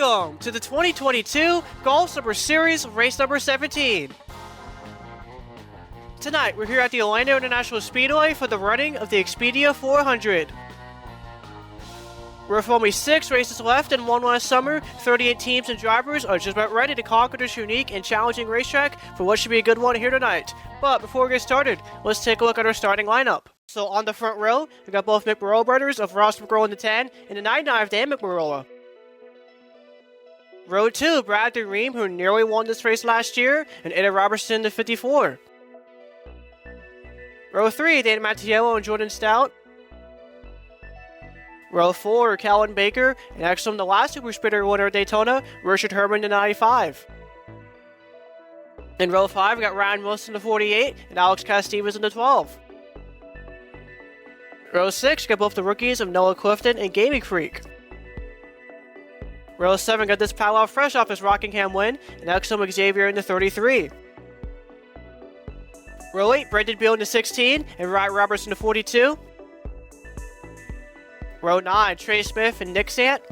Welcome to the 2022 Golf Summer Series race number 17. Tonight, we're here at the Orlando International Speedway for the running of the Expedia 400. With only 6 races left and one last summer, 38 teams and drivers are just about ready to conquer this unique and challenging racetrack for what should be a good one here tonight. But before we get started, let's take a look at our starting lineup. So on the front row, we got both McMurrow brothers of Ross McMurrow in the 10 and the 99 of Dan McMurrow. Row 2, Bradley Reim, who nearly won this race last year, and Aiden Robertson in the 54. Row 3, Dan Matteillo and Jordan Stout. Row 4, Calvin Baker, and actually the last Super Speedway winner of Daytona, Richard Herman in the 95. In row 5, we got Ryan Wilson in the 48, and Alex Castevas in the 12. Row 6, we got both the rookies of Noah Clifton and Gaming Freak. Row 7 got this powwow fresh off his Rockingham win, and Exzel Xavier in the 33. Row 8, Brendan Beal in the 16, and Ryan Roberts in the 42. Row 9, Trey Smith and Nick Sant.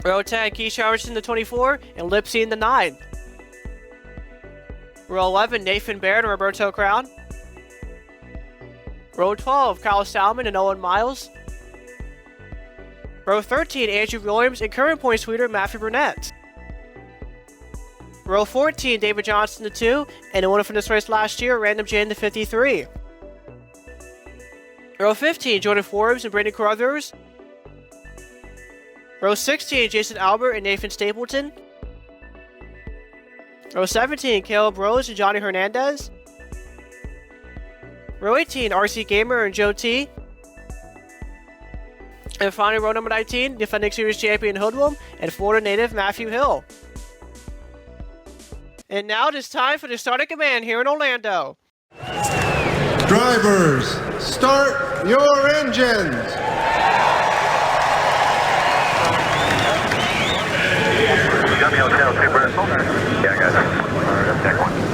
Row 10, Keisha Robertson in the 24, and Lipsy in the 9. Row 11, Nathan Baird and Roberto Crown. Row 12, Kyle Salmon and Owen Miles. Row 13, Andrew Williams and current points leader Matthew Burnett. Row 14, David Johnson in the 2, and the winner from this race last year, Random J in the 53. Row 15, Jordan Forbes and Brandon Carruthers. Row 16, Jason Albert and Nathan Stapleton. Row 17, Caleb Rose and Johnny Hernandez. Row 18, RC Gamer and Joe T. And finally, row number 19, defending series champion Hoodlum and Florida native Matthew Hill. And now it is time for the start of command here in Orlando. Drivers, start your engines. Yeah, I got it. Deck 1.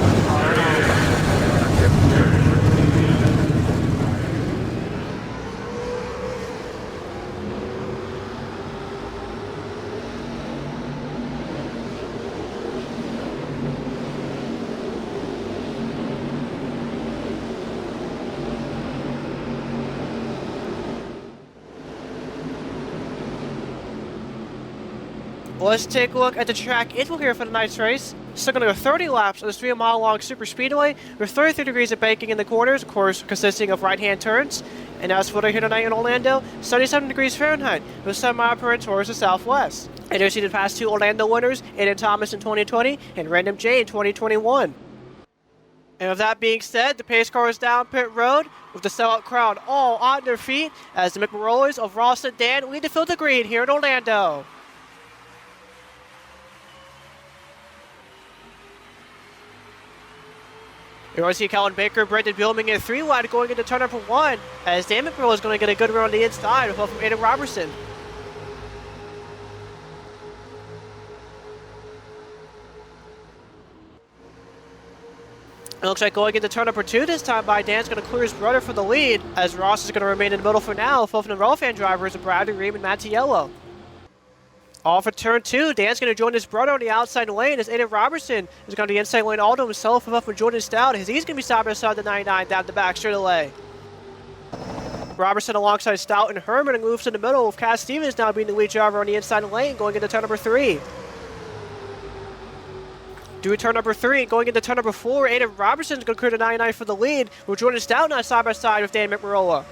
Let's take a look at the track infield here for tonight's race. Still going to go 30 laps on this 3-mile-long super speedway with 33 degrees of banking in the corners, of course, consisting of right-hand turns. And as for here tonight in Orlando, 77 degrees Fahrenheit with 7 miles per hour towards the southwest. And there's the past 2 Orlando winners, Aiden Thomas in 2020 and Random J in 2021. And with that being said, the pace car is down pit road with the sellout crowd all on their feet as the McMurrows of Ross and Dan lead the field of green here in Orlando. You're going to see Calvin Baker, Brendan Beal in 3 wide going into turn number 1 as Dan McMurrow is going to get a good run on the inside with help from Aiden Robertson. It looks like going into turn number 2 this time by Dan's going to clear his brother for the lead as Ross is going to remain in the middle for now with help from the Rolfan drivers of Bradley Reim and Matteillo. Off of turn 2, Dan's going to join his brother on the outside lane as Aiden Robertson is going to the inside lane all to himself with up from Jordan Stout as he's going to be side by side the 99 down the back straight away. Robertson alongside Stout and Herman and moves in the middle with Cass Stevens now being the lead driver on the inside lane going into turn number 3. Through turn number 3, going into turn number 4, Aiden Robertson is going to clear the 99 for the lead with Jordan Stout now side by side with Dan McMurrow.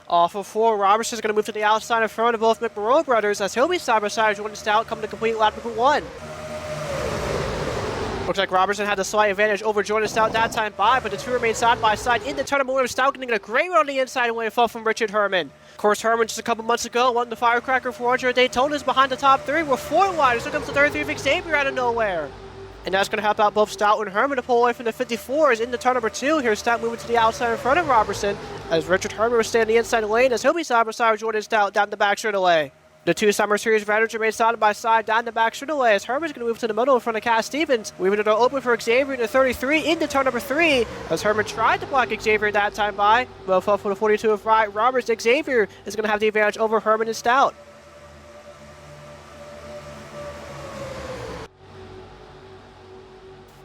Off of 4, Robertson is going to move to the outside in front of both McMurrow brothers as he'll be side by side with Jordan Stout coming to complete lap number 1. Looks like Robertson had the slight advantage over Jordan Stout that time by, but the two remain side by side in the turn number 1 with Stout getting a great run on the inside away from Richard Herman. Of course, Herman just a couple months ago won the Firecracker 400 at Daytona is behind the top 3 with 4 wide. So comes the 33 of Xavier out of nowhere. And that's going to help out both Stout and Herman to pull away from the 54 is in the turn number 2. Here's Stout moving to the outside in front of Robertson as Richard Herman will stay in the inside lane as he'll be side by side with Jordan Stout down the back straight away. The two Summer Series riders remain side by side down the back straightaway as Herman's going to move to the middle in front of Cass Stevens. Leaving the door open for Xavier in the 33 into turn number 3 as Herman tried to block Xavier that time by. Both up for the 42 of Wright Roberts. Xavier is going to have the advantage over Herman and Stout.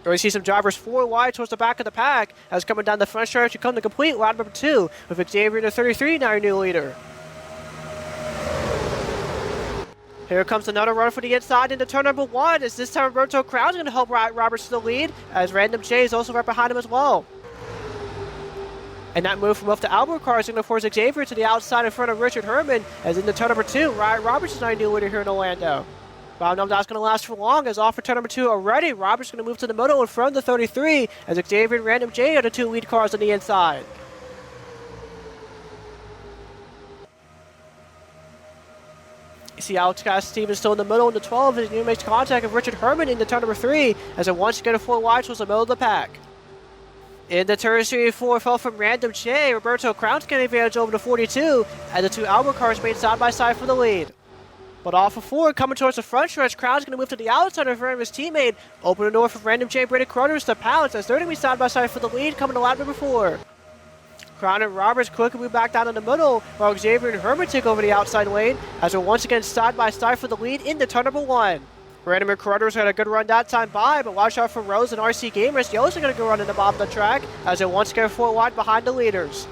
We see some drivers 4 wide towards the back of the pack as coming down the front stretch to come to complete round number 2 with Xavier in the 33 now your new leader. Here comes another run for the inside into turn number 1 as this time Roberto Crown's going to help Roberts to the lead as Random J is also right behind him as well. And that move from off the Albert car is going to force Xavier to the outside in front of Richard Herman as into turn number 2, Roberts is now your new leader here in Orlando. But I don't know if that's going to last for long as off for turn number 2 already. Roberts going to move to the middle in front of the 33 as Xavier and Random J are the 2 lead cars on the inside. You see Alex Cass Stevens still in the middle in the 12 as he makes contact with Richard Herman into turn number 3 as it once again a 4 wide towards the middle of the pack. In the turn 3 4 fell from Random J. Roberto Crown's getting advantage over the 42 as the 2 Albert cars made side by side for the lead. But off of 4, coming towards the front stretch, Crown's going to move to the outside in front of his teammate. Open the door for Random J. Brady Crothers to pounce as they're going to be side by side for the lead coming to lap number 4. Crown and Roberts quickly move back down in the middle while Xavier and Herman take over the outside lane as they're once again side by side for the lead into turn number 1. Random and Crothers had a good run that time by, but watch out for Rose and RC Gamers. They're also going to go run in the bottom of the track as they're once again 4 wide behind the leaders.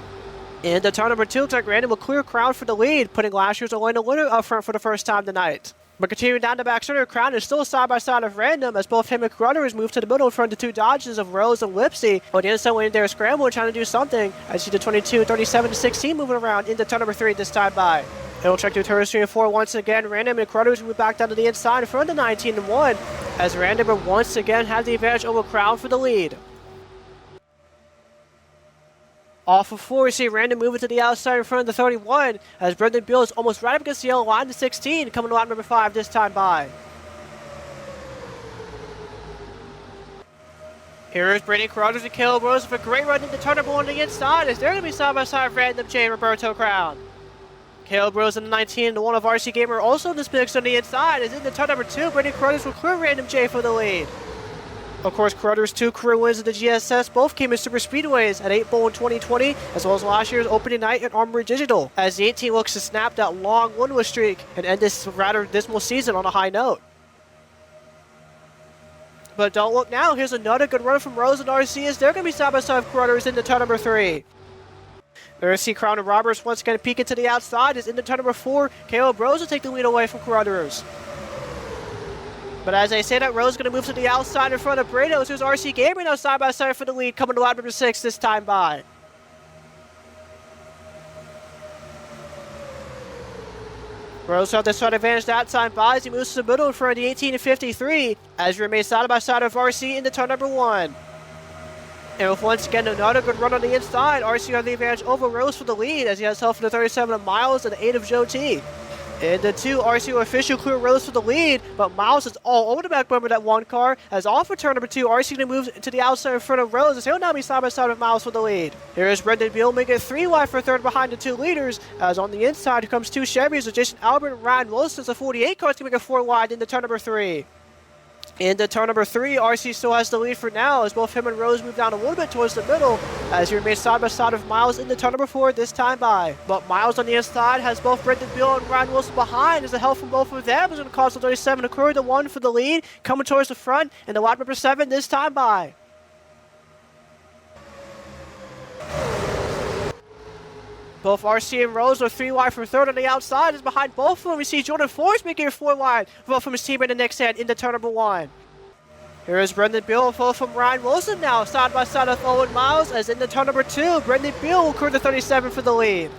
In the turn number 2, looks like Random will clear Crown for the lead, putting last year's Orlando winner up front for the first time tonight. But continuing down the back center, Crown is still side by side of Random as both him and Crothers move to the middle in front of the 2 Dodges of Rose and Lipsy. On the inside lane there, scramble trying to do something. I see the 22, 37 to 16 moving around into turn number 3 this time by. It'll check through turns 3 and 4 once again. Random and Crothers move back down to the inside in front of the 19 and 1 as Random will once again have the advantage over Crown for the lead. Off of 4, we see Random moving to the outside in front of the 31 as Brendan Beal is almost right up against the yellow line to 16, coming to lap number 5 this time by. Here is Brady Crothers and Caleb Rose with a great run into turn number 1 on the inside as they're going to be side by side of Random J and Roberto Crown. Caleb Rose in the 19 and the 1 of RC Gamer also in this mix on the inside as in the turn number 2, Brady Crothers will clear Random J for the lead. Of course, Crothers' 2 career wins in the GSS both came in super speedways at 8 Bowl in 2020, as well as last year's opening night at Armory Digital, as the 18 looks to snap that long winless streak and end this rather dismal season on a high note. But don't look now, here's another good run from Rose and RC as they're going to be side by side with Crothers in the turn number 3. There see Crown and Roberts once again peeking to the outside as in the turn number 4, Caleb Rose will take the lead away from Crothers. But as I say that, Rose is going to move to the outside in front of Brados, who's RC Gamer now side by side for the lead, coming to lap number 6 this time by. Rose held this side advantage that time by as he moves to the middle in front of the 18 and 53, as he remains side by side of RC in the turn number 1. And with once again another good run on the inside, RC has the advantage over Rose for the lead as he has held for the 37 of Miles and the 8 of Joe T. In the 2, RC will officially clear Rose for the lead, but Miles is all over the back bumper of that 1 car. As off for turn number 2, RC going to move to the outside in front of Rose as he'll now be side by side with Miles for the lead. Here is Brendan Beal making it 3 wide for third behind the 2 leaders, as on the inside comes 2 Chevys with Jason Albert and Ryan Wilson as the 48 cars can make it 4 wide into turn number 3. In the turn number 3, RC still has the lead for now as both him and Rose move down a little bit towards the middle as he remains side by side of Miles in the turn number 4 this time by. But Miles on the inside has both Brendan Beal and Ryan Wilson behind as the help from both of them is going to cause the 37 to clear the 1 for the lead, coming towards the front in the lap number 7 this time by. Both RC and Rose are 3 wide from third on the outside. As behind both of them, we see Jordan Forrest making it 4 wide, both from his teammate in the next head into turn number 1. Here is Brendan Beal, followed from Ryan Wilson now, side by side of Owen Miles, as in the turn number 2, Brendan Beal will clear the 37 for the lead.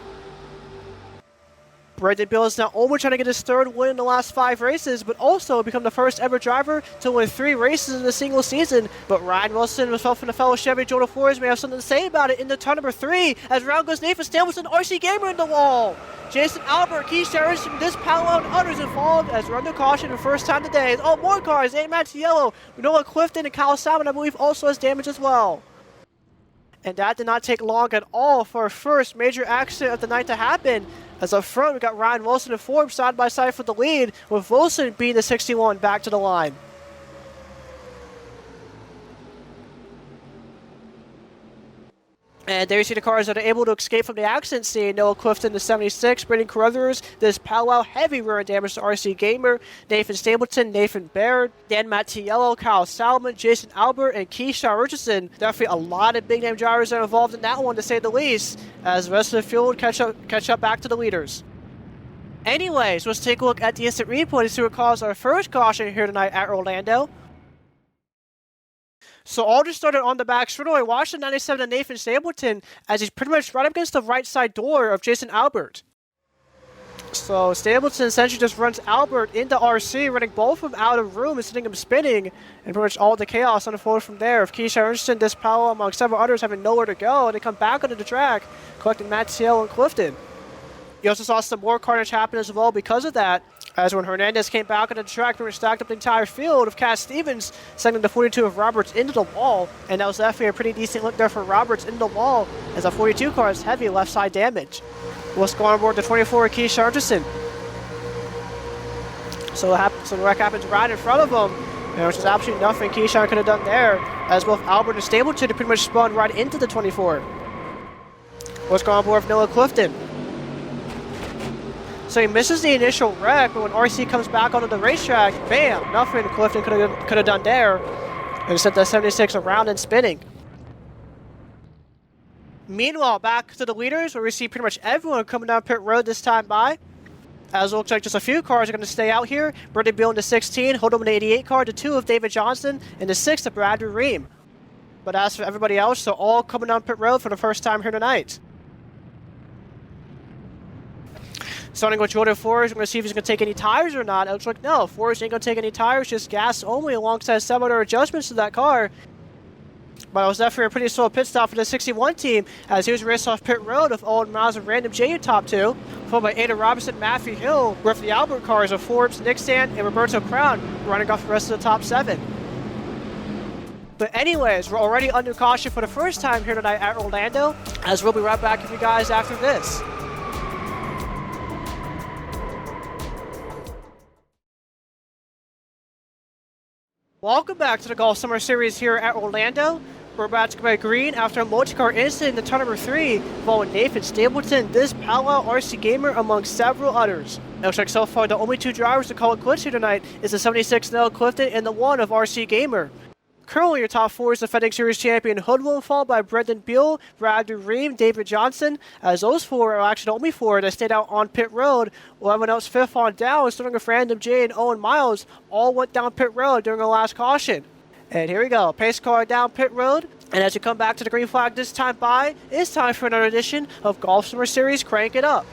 Brendan Beal is now only trying to get his 3rd win in the last 5 races, but also become the first ever driver to win 3 races in a single season. But Ryan Wilson, himself from the fellow Chevy Jordan Forrest, may have something to say about it in the turn number 3, as round goes Nathan Stapleton, RC Gamer in the wall. Jason Albert, Keith Sherrins from this panel and others involved as run to caution the first time today. Oh, more cars, Aiden Matteillo, Noah Clifton, and Kyle Salmon, I believe, also has damage as well. And that did not take long at all for our first major accident of the night to happen, As up front, we got Ryan Wilson and Forbes side by side for the lead, with Wilson beating the 61 back to the line. And there you see the cars that are able to escape from the accident scene. Noah Clifton, the 76, Brendan Carruthers, this powwow heavy rear end damage to RC Gamer, Nathan Stapleton, Nathan Baird, Dan Matteillo, Kyle Salmon, Jason Albert, and Keyshawn Richardson. Definitely a lot of big name drivers that are involved in that one, to say the least, as the rest of the field catch up back to the leaders. Anyways, let's take a look at the instant replay to see what caused our first caution here tonight at Orlando. So all just started on the back straightaway. Watch the 97 of Nathan Stapleton as he's pretty much right up against the right side door of Jason Albert. So Stapleton essentially just runs Albert into RC, running both of them out of room and sending him spinning, and pretty much all the chaos unfolds from there. Of Keisha Ernsten, this Powell, among several others, having nowhere to go, and they come back onto the track, collecting Matteillo and Clifton. You also saw some more carnage happen as well because of that, as when Hernandez came back onto the track, pretty much stacked up the entire field of Cass Stevens, sending the 42 of Roberts into the wall, and that was definitely a pretty decent look there for Roberts into the wall, as a 42 car has heavy left side damage. Let's go on board the 24 of Keisha Anderson. So the wreck happens right in front of him, and which is absolutely nothing Keyshawn could have done there, as both Albert and Stapleton pretty much spun right into the 24. Let's go on board with Noah Clifton. So he misses the initial wreck, but when RC comes back onto the racetrack, bam, nothing Clifton could have done there, and sent the 76 around and spinning. Meanwhile, back to the leaders, where we see pretty much everyone coming down pit road this time by. As it looks like just a few cars are going to stay out here. Brendan Beal in the 16, Hold'em in the 88 car, the 2 of David Johnson, and the 6 of Bradley Reim. But as for everybody else, they're all coming down pit road for the first time here tonight. Starting with Jordan Forrest, we're going to see if he's going to take any tires or not. It looks like no, Forrest ain't going to take any tires, just gas only alongside some other adjustments to that car. But it was definitely a pretty slow pit stop for the 61 team, as he was raced off pit road with Owen Miles and Random J in top 2, followed by Aiden Robinson, Matthew Hill, with the Albert cars of Forbes, Nick Sand, and Roberto Crown running off the rest of the top 7. But anyways, we're already under caution for the first time here tonight at Orlando, as we'll be right back with you guys after this. Welcome back to the Golf Summer Series here at Orlando. We're about to go by green after a multi-car incident in the turn number 3, involving Nathan Stapleton, this powwow RC Gamer, among several others. It looks like so far the only 2 drivers to call it quits here tonight is the 76 Noah Clifton and the 1 of RC Gamer. Currently, your top 4 is defending series champion Hoodwin, followed by Brendan Beal, Bradley Reim, David Johnson, as those 4 are actually the only 4 that stayed out on pit road, while everyone else 5th on down, starting with Random J and Owen Miles, all went down pit road during the last caution. And here we go, pace car down pit road, and as you come back to the green flag this time by, it's time for another edition of Golf Summer Series Crank It Up.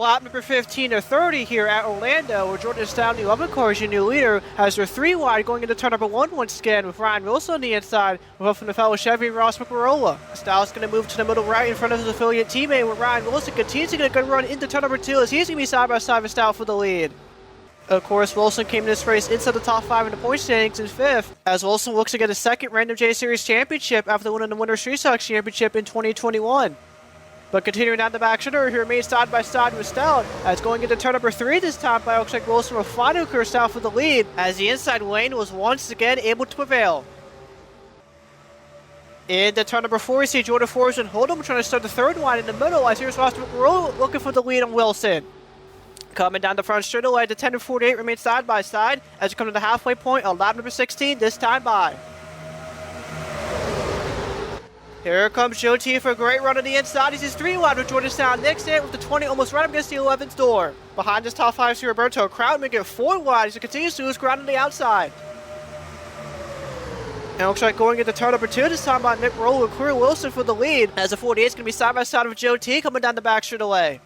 lap number 15 or 30 here at Orlando, where Jordan Stout, the 11 car, is your new leader, has their 3 wide going into turn number 1 once again, with Ryan Wilson on the inside, with help from the fellow Chevy Ross McMarola. Stout's going to move to the middle right in front of his affiliate teammate, where Ryan Wilson continues to get a good run into turn number 2, as he's going to be side by side with Stout for the lead. Of course, Wilson came in this race inside the top 5 in the point standings in 5th, as Wilson looks to get a second Random J Series championship after winning the Winter Street Stock Championship in 2021. But continuing down the back straight, he remains side by side with Stout, as going into turn number 3 this time by looks like Wilson will finally clear Stout for the lead, as the inside lane was once again able to prevail. Into turn number 4, we see Jordan Forrest and Hold'em trying to start the 3rd wide in the middle, as here's Ross McMarola looking for the lead on Wilson. Coming down the front straightaway, the 10 and 48 remain side by side as we come to the halfway point on lap number 16 this time by. Here comes Joe T for a great run on the inside. He's his 3 wide with Jordan Sound next in with the 20 almost right up against the 11th door. Behind his top 5 is Roberto Kraut making it 4 wide as he continues to lose ground on the outside. And it looks like going into turn number 2 this time by Mick Roller, Corey Wilson for the lead, as the 48 is going to be side by side with Joe T coming down the back straightaway.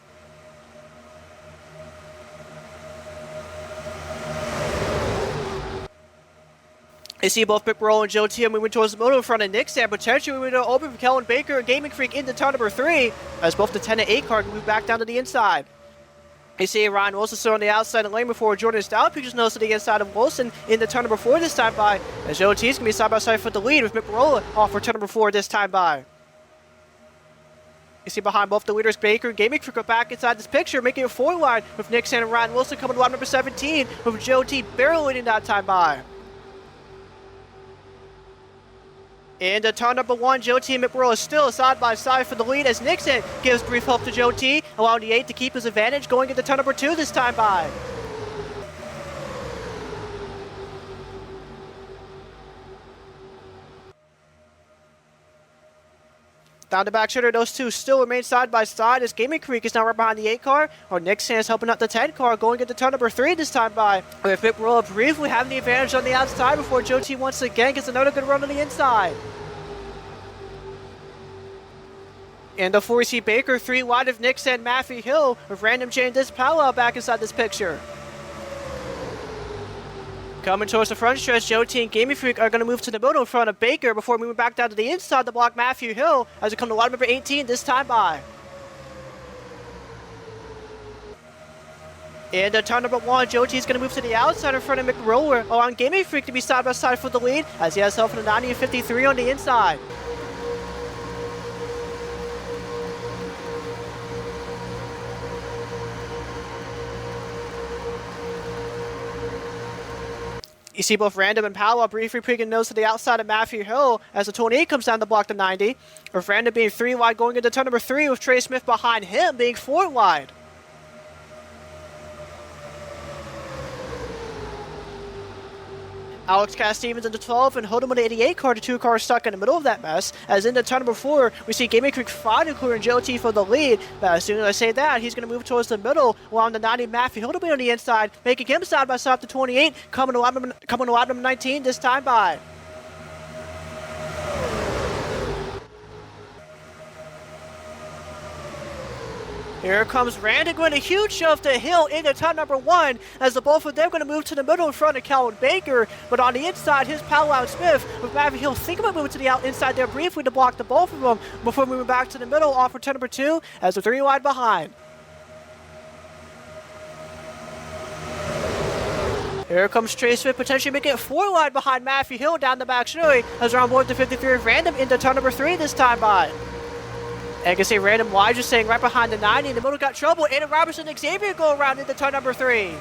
You see both Mick Roll and Joe T moving towards the middle in front of Nick Sam, potentially moving to open for Kellen Baker and Gaming Freak into turn number 3, as both the 10 and 8 car can move back down to the inside. You see Ryan Wilson still on the outside of the lane before Jordan Stout pitches nose to the inside of Wilson into turn number 4 this time by, as Joe T is going to be side by side for the lead with Mick Roll off for turn number 4 this time by. You see behind both the leaders, Baker and Gaming Freak are back inside this picture, making it 4 wide with Nick Sam and Ryan Wilson coming to lap number 17, with Joe T barely leading that time by. Into turn number 1, Joe T and McMurrow is still side by side for the lead as Nixon gives brief help to Joe T, allowing the 8 to keep his advantage going into turn number 2 this time by. Down the back shooter, those two still remain side by side as Gaming Creek is now right behind the 8 car, or Nixon is helping out the 10 car going into turn number 3 this time by, with McMurrow briefly having the advantage on the outside before Joe T once again gets another good run on the inside. And before we see Baker 3 wide of Nixon and Matthew Hill, with Random J and this powwow back inside this picture. Coming towards the front stretch, Joe T and Gaming Freak are going to move to the middle in front of Baker before moving back down to the inside to block Matthew Hill as we come to line number 18 this time by. And turn number 1, Joe T is going to move to the outside in front of McRoller, allowing Gaming Freak to be side by side for the lead as he has help from the 90 and 53 on the inside. You see both Random and Powell briefly peeking nose to the outside of Matthew Hill as the 28 comes down to block the 90, with Random being 3 wide going into turn number 3 with Trey Smith behind him being 4 wide. Alex Cass-Stevens into 12 and Hold'em with the 88 car, the 2 cars stuck in the middle of that mess. As into turn number 4, we see Gaming Creek finally clearing Joe T for the lead. But as soon as I say that, he's going to move towards the middle, while the 90 Matthew Hill to be on the inside, making him side by side to 28, coming to lap number 19 this time by. Here comes Random going a huge shove to Hill into turn number 1 as the both of them going to move to the middle in front of Calvin Baker, but on the inside his powwow Smith with Matthew Hill thinking about moving to the inside there briefly to block the both of them before moving back to the middle off for turn number 2 as the 3 wide behind. Here comes Trey Smith potentially making it 4 wide behind Matthew Hill down the back straight as we're on board the 53 of Random into turn number 3 this time by. And you can see Random wide just staying right behind the 90. In the middle got trouble. Aiden Robertson and Xavier go around into turn number 3.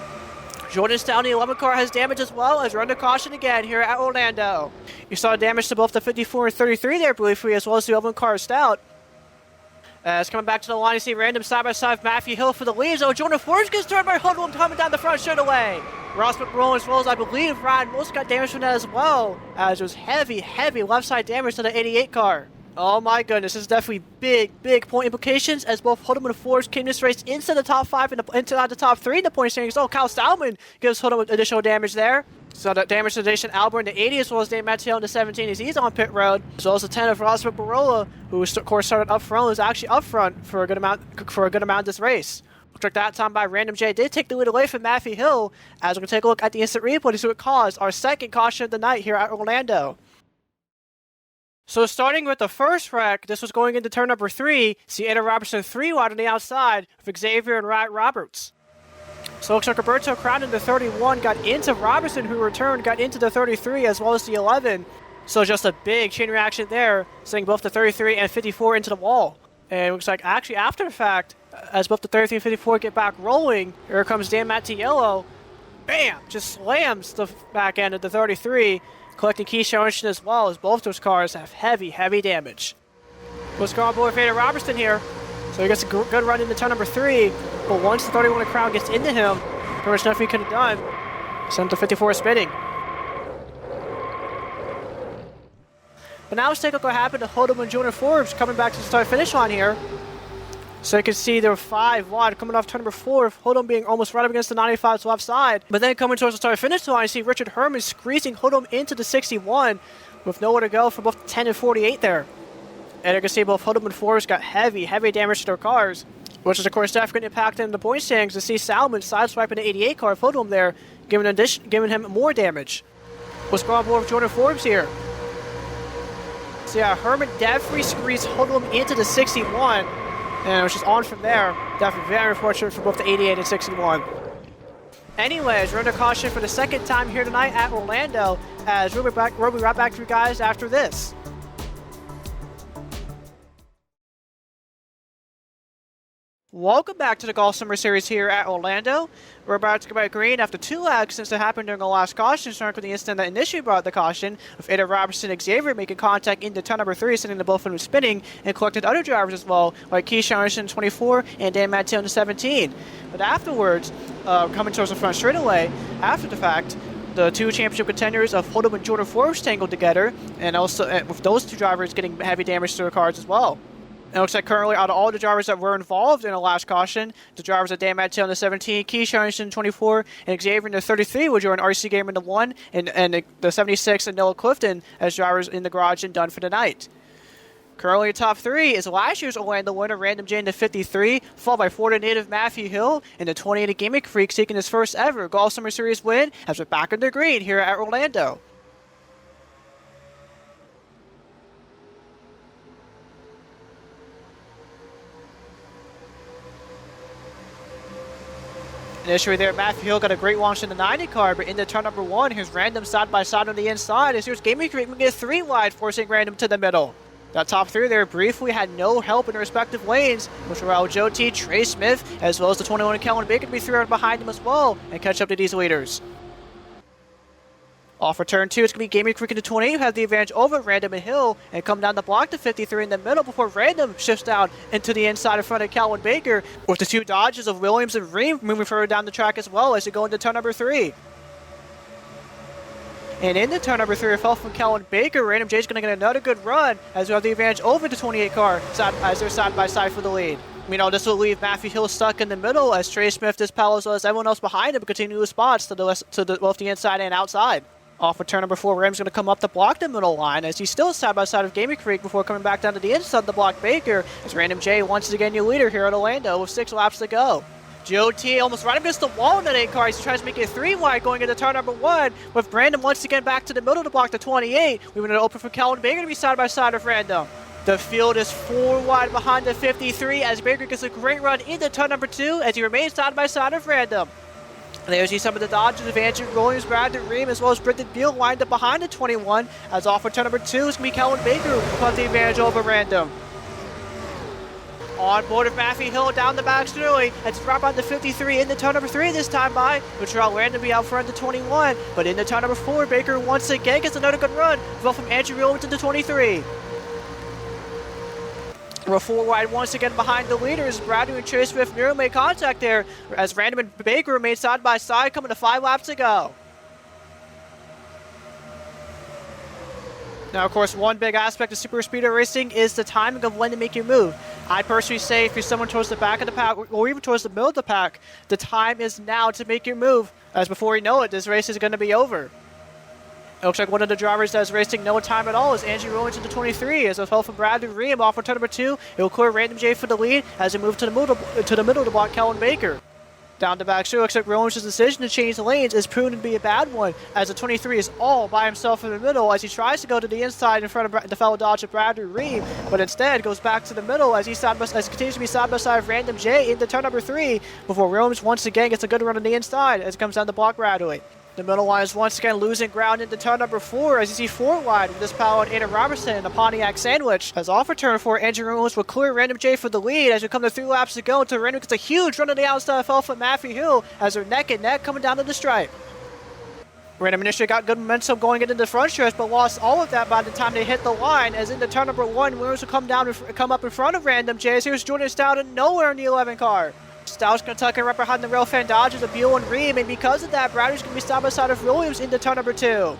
Jordan Stout, the 11 car, has damage as well as we're under caution again here at Orlando. You saw damage to both the 54 and 33 there briefly, as well as the 11 car Stout. As coming back to the line, you see Random side by side with Matthew Hill for the lead. So Jordan Forge gets turned by Hoodlum coming down the front straight away. Ross McMurrow as well as I believe Ryan Wilson got damage from that as well, as it was heavy left side damage to the 88 car. Oh my goodness, this is definitely big point implications as both Hoodlum and Forge came this race into the top 5 and into the top 3 in the point standings. Oh, Kyle Stallman gives Hoodlum additional damage there. So that damage to Jason Albert in the 80 as well as Dave Matteillo in the 17 as he's on pit road. As well as the 10 of Ross McMurrow, who of course started up front, was actually up front for a good amount of this race. Looks like that time by Random J did take the lead away from Matteillo, as we're going to take a look at the instant replay to see what caused our second caution of the night here at Orlando. So starting with the first wreck, this was going into turn number 3. See Ada Robertson 3 wide on the outside with Xavier and Wright Roberts. So it looks like Roberto crowned into 31, got into Robertson, who returned, got into the 33 as well as the 11. So just a big chain reaction there, sending both the 33 and 54 into the wall. And it looks like actually after the fact, as both the 33 and 54 get back rolling, here comes Dan Matteillo. Bam! Just slams the back end of the 33, collecting key showmanship as well, as both those cars have heavy, heavy damage. Let's go on board with Ada Robertson here. So he gets a good run into turn number 3, but once the 31 crown gets into him, there was nothing he could have done. Sent the 54 spinning. But now let's take a look what happened to Hodom and Junior Forbes coming back to the start-finish line here. So you can see there were 5 wide coming off turn number 4, Hodom being almost right up against the 95's left side. But then coming towards the start-finish line, you see Richard Herman squeezing Hodom into the 61 with nowhere to go for both 10 and 48 there. And you can see both Hodom and Forbes got heavy, heavy damage to their cars, which is of course definitely impacting the point standings to see Salmon sideswiping the 88 car of Hodom there, giving him more damage. Let's go on board with Jordan Forbes here. So yeah, Herman definitely squeezed Hodom into the 61, and it was just on from there. Definitely very unfortunate for both the 88 and 61. Anyways, we're under caution for the second time here tonight at Orlando, as we'll be right back to you guys after this. Welcome back to the Golf Summer Series here at Orlando. We're about to go back green after 2 lags since it happened during the last caution, starting with the incident that initially brought the caution, with Ada Robertson and Xavier making contact into turn number 3, sending the both of them spinning, and collected other drivers as well, like Keisha Anderson 24 and Dan Matteillo in 17. But afterwards, coming towards the front straightaway, after the fact, the 2 championship contenders of Hodom and Jordan Forbes tangled together, and also with those 2 drivers getting heavy damage to their cars as well. And it looks like currently, out of all the drivers that were involved in the last caution, the drivers of Dan Matteillo in the 17, Keisha Anderson 24, and Xavier in the 33 will join RC Gamer in the 1, and the 76 and Noah Clifton as drivers in the garage and done for the night. Currently, the top 3 is last year's Orlando winner, Random J in the 53, followed by Florida native Matteillo in the 28 Gaming Freak, seeking his first ever Golf Summer Series win as we're back in the green here at Orlando. Initially there, Matteillo got a great launch in the 90 car, but into turn number 1, here's Random side by side on the inside, as here's Gaming Creek making it 3 wide, forcing Random to the middle. That top 3 there briefly had no help in their respective lanes, which allowed Joe T, Trey Smith, as well as the 21 Kellen Baker to be 3 behind him as well, and catch up to these leaders. Off for turn 2, it's going to be Gaming Creek in the 28 who have the advantage over Random and Hill, and come down the block to 53 in the middle before Random shifts down into the inside in front of Calvin Baker, with the 2 dodges of Williams and Reim moving further down the track as well as they go into turn number 3. And into turn number 3, a fell from Calvin Baker, Random J is going to get another good run as we have the advantage over the 28 car as they're side by side for the lead. You know, this will leave Matteillo stuck in the middle as Trey Smith, Dispel, as well as everyone else behind him continue to spots to both the inside and outside. Off of turn number 4, Reim's going to come up to block the middle line as he's still side by side of Gaming Creek before coming back down to the inside to block Baker, as Random J once again your leader here at Orlando with 6 laps to go. Joe T almost right against the wall in that 8 car. He tries to make it 3 wide going into turn number 1, with Brandon once again back to the middle to block the 28. We're going to open for Calvin Baker to be side by side of Random. The field is 4 wide behind the 53 as Baker gets a great run into turn number 2 as he remains side by side of Random. And there you see some of the dodges of Andrew Williams, Brandon Reim, as well as Brendan Beal lined up behind the 21, as off for turn number 2 is going to be Calvin Baker who caught the advantage over Random. On board of Matteillo down the back straightaway, it's drop on the 53 into turn number 3 this time by, which will allow Random to be out front to 21, but into turn number 4, Baker once again gets another good run, well from Andrew Williams to the 23. We're 4 wide once again behind the leaders. Bradley and Chase Smith nearly made contact there as Random and Baker remain side by side, coming to 5 laps to go. Now, of course, one big aspect of super speedway racing is the timing of when to make your move. I personally say if you're someone towards the back of the pack or even towards the middle of the pack, the time is now to make your move, as before you know it, this race is going to be over. It looks like one of the drivers that's racing no time at all is Andrew Williams in the 23. As a help from Bradley Reim off for turn number 2. It will clear Random J for the lead as it moves to the middle to block Kellen Baker. Down the back straight, looks like Williams' decision to change the lanes is proven to be a bad one, as the 23 is all by himself in the middle as he tries to go to the inside in front of the fellow Dodger Bradley Reim, but instead goes back to the middle as he continues to be side by side of Random J into turn number 3 before Williams once again gets a good run on the inside as it comes down to block Bradley. The middle line is once again losing ground into turn number 4 as you see 4 wide with this power on Aiden Robertson in the Pontiac Sandwich. As off for turn 4, Andrew Williams will clear Random J for the lead as we come to 3 laps to go until Random gets a huge run on the outside of Alpha Matthew Hill as they're neck and neck coming down to the stripe. Random initially got good momentum going into the front stretch, but lost all of that by the time they hit the line. As into turn number 1, Williams will come up in front of Random J as here's Jordan Stoughton nowhere in the 11 car. Stout's going to tuck in right behind the rail fan dodges of Beal and Reim, and because of that, Bradley's going to be side by side of Williams into turn number 2.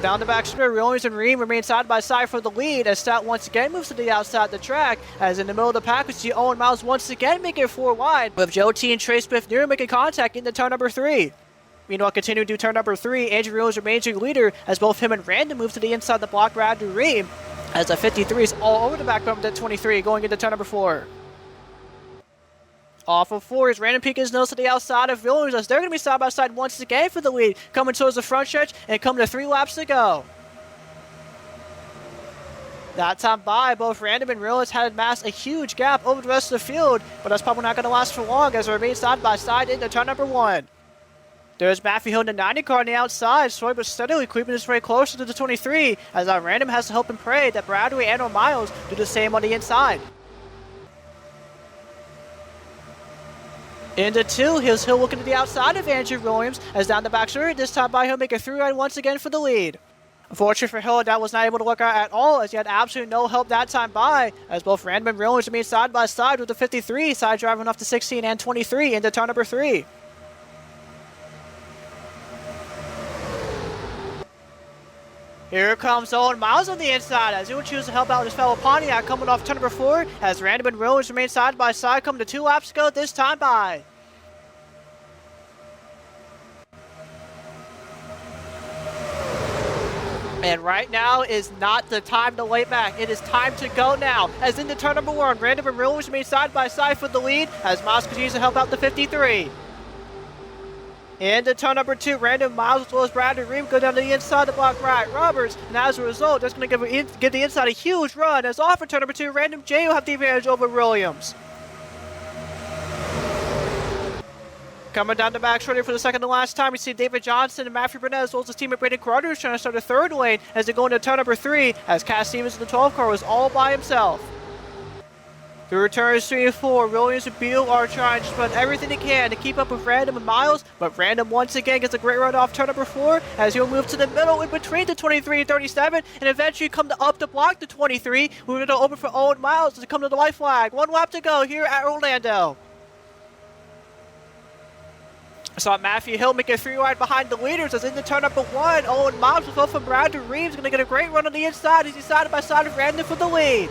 Down the back straight, Williams and Reim remain side by side for the lead as Stout once again moves to the outside of the track. As in the middle of the pack, we see Owen Miles once again making it 4 wide, with Joe T and Trey Smith near making contact into turn number 3. Meanwhile, continuing to do turn number 3, Andrew Williams remains your leader as both him and Random move to the inside of the block Bradley Reim. As the 53 is all over the back of the 23 going into turn number 4. Off of 4 is Random peeking his nose to the outside of Williams as they're going to be side by side once again for the lead, coming towards the front stretch and coming to 3 laps to go. That time by, both Random and Williams had amassed a huge gap over the rest of the field, but that's probably not going to last for long as they remain side by side into turn number 1. There's Matthew Hill in the 90 car on the outside, slowly but steadily creeping his way closer to the 23, as Random has to hope and pray that Bradley and or Miles do the same on the inside. Into 2, here's Hill looking to the outside of Andrew Williams, as down the back straight, this time by Hill making a 3-ride once again for the lead. Unfortunately for Hill, that was not able to work out at all, as he had absolutely no help that time by, as both Random and Williams remain side by side with the 53, side driving off the 16 and 23 into turn number 3. Here comes Owen Miles on the inside as he will choose to help out his fellow Pontiac coming off turn number 4 as Random and Williams remain side by side coming to 2 laps to go this time by. And right now is not the time to lay back. It is time to go now. As into turn number 1, Random and Williams remain side by side for the lead as Miles continues to help out the 53. Into turn number 2, Random, Miles as well as Bradley Reim go down to the inside the block right Roberts, and as a result, that's going to give the inside a huge run as off for turn number 2, Random J will have the advantage over Williams. Coming down the back shortly for the second to last time, we see David Johnson and Matthew Burnett as well as his teammate Braden Carter is trying to start a 3rd lane as they go into turn number 3 as Cass Stevens in the 12 car was all by himself. Through returns 3 and 4, Williams and Beal are trying just about everything they can to keep up with Random and Miles, but Random once again gets a great run off turn number 4 as he'll move to the middle in between the 23 and 37 and eventually come up to block the 23. We're going to open for Owen Miles to come to the white flag. 1 lap to go here at Orlando. Saw Matthew Hill make a 3-wide behind the leaders as into turn number 1. Owen Miles with help from Bradley Reim is going to get a great run on the inside as he's side by side with Random for the lead.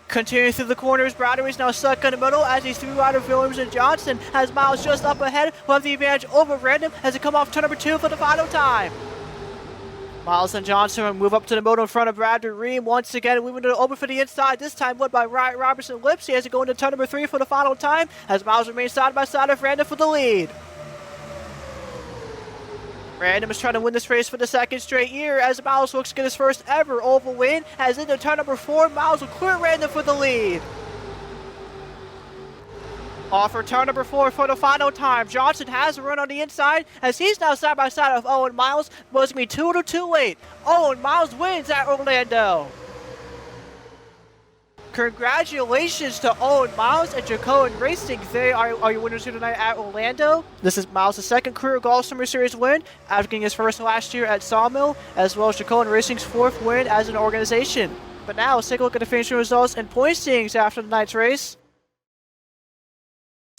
Continuing through the corners, Bradley is now stuck in the middle as he's through out of Williams and Johnson. Has Miles just up ahead, will have the advantage over Random as they come off turn number 2 for the final time. Miles and Johnson will move up to the middle in front of Bradley Reim once again, moving to the open for the inside, this time led by Ryan Robertson Lipsy as they go into turn number 3 for the final time, as Miles remains side by side of Random for the lead. Random is trying to win this race for the 2nd straight year as Miles looks to get his first ever oval win, as into turn number 4, Miles will clear Random for the lead. Off for turn number 4 for the final time. Johnson has a run on the inside as he's now side by side of Owen Miles, but it's going to be 2-2 late. Owen Miles wins at Orlando. Congratulations to Owen Miles and Jacoan Racing. They are your winners here tonight at Orlando. This is Miles' 2nd career Golf Summer Series win, after getting his first last year at Sawmill, as well as Jacoan Racing's 4th win as an organization. But now let's take a look at the finishing results and point standings after tonight's race.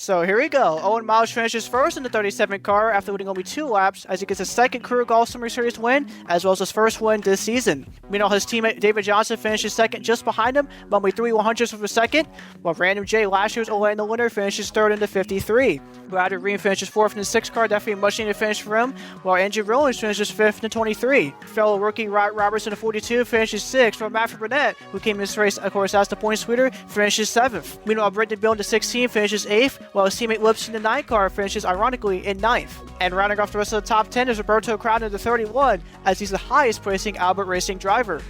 So here we go. Owen Miles finishes first in the 37 car after winning only 2 laps as he gets his second career Golf Summer Series win as well as his first win this season. Meanwhile, his teammate David Johnson finishes second just behind him by only 3 100ths of a second, while Random J, last year's Orlando winner, finishes third in the 53. Reim finishes fourth in the 6 car, definitely a much needed finish for him, while Andrew Rollins finishes fifth in the 23. Fellow rookie Robertson in the 42 finishes sixth, while Matthew Burnett, who came in this race, of course, as the points leader, finishes seventh. Meanwhile, Brendan Beal in the 16 finishes eighth, while his teammate Lipson in the 9 car finishes ironically in ninth. And rounding off the rest of the top 10 is Roberto Crowder in the 31, as he's the highest placing Albert Racing driver.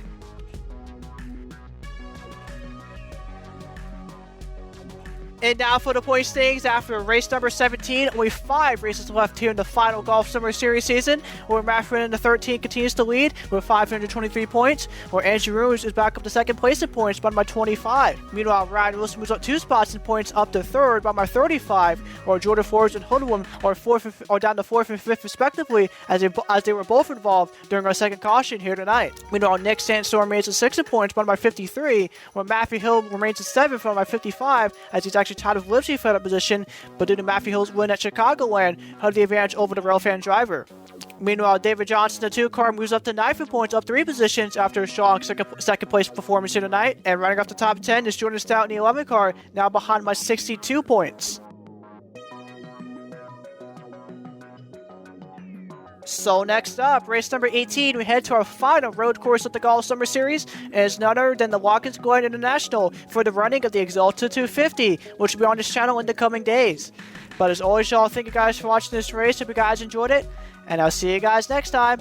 And now for the point standings after race number 17, only 5 races left here in the final Golf Summer Series season, where Matthew in the 13 continues to lead with 523 points, where Andrew Rouge is back up to second place in points by 25. Meanwhile, Ryan Wilson moves up 2 spots in points up to third by 35, while Jordan Forbes and Hoodwum are down to 4th and 5th respectively, as they were both involved during our second caution here tonight. Meanwhile, Nick Sandstorm remains at 6th in points by 53, while Matthew Hill remains at 7th by 55, as he's actually tied with Lipsy for that position, but due to Matthew Hill's win at Chicagoland, had the advantage over the railfan driver. Meanwhile, David Johnson, the 2 car, moves up to 9th in points, up 3 positions after a strong second place performance here tonight. And running off the top 10 is Jordan Stout in the 11 car, now behind by 62 points. So next up, race number 18, we head to our final road course of the Golf Summer Series, and it's none other than the Watkins Glen International for the running of the Exzel 250, which will be on this channel in the coming days. But as always, y'all, thank you guys for watching this race. Hope you guys enjoyed it, and I'll see you guys next time.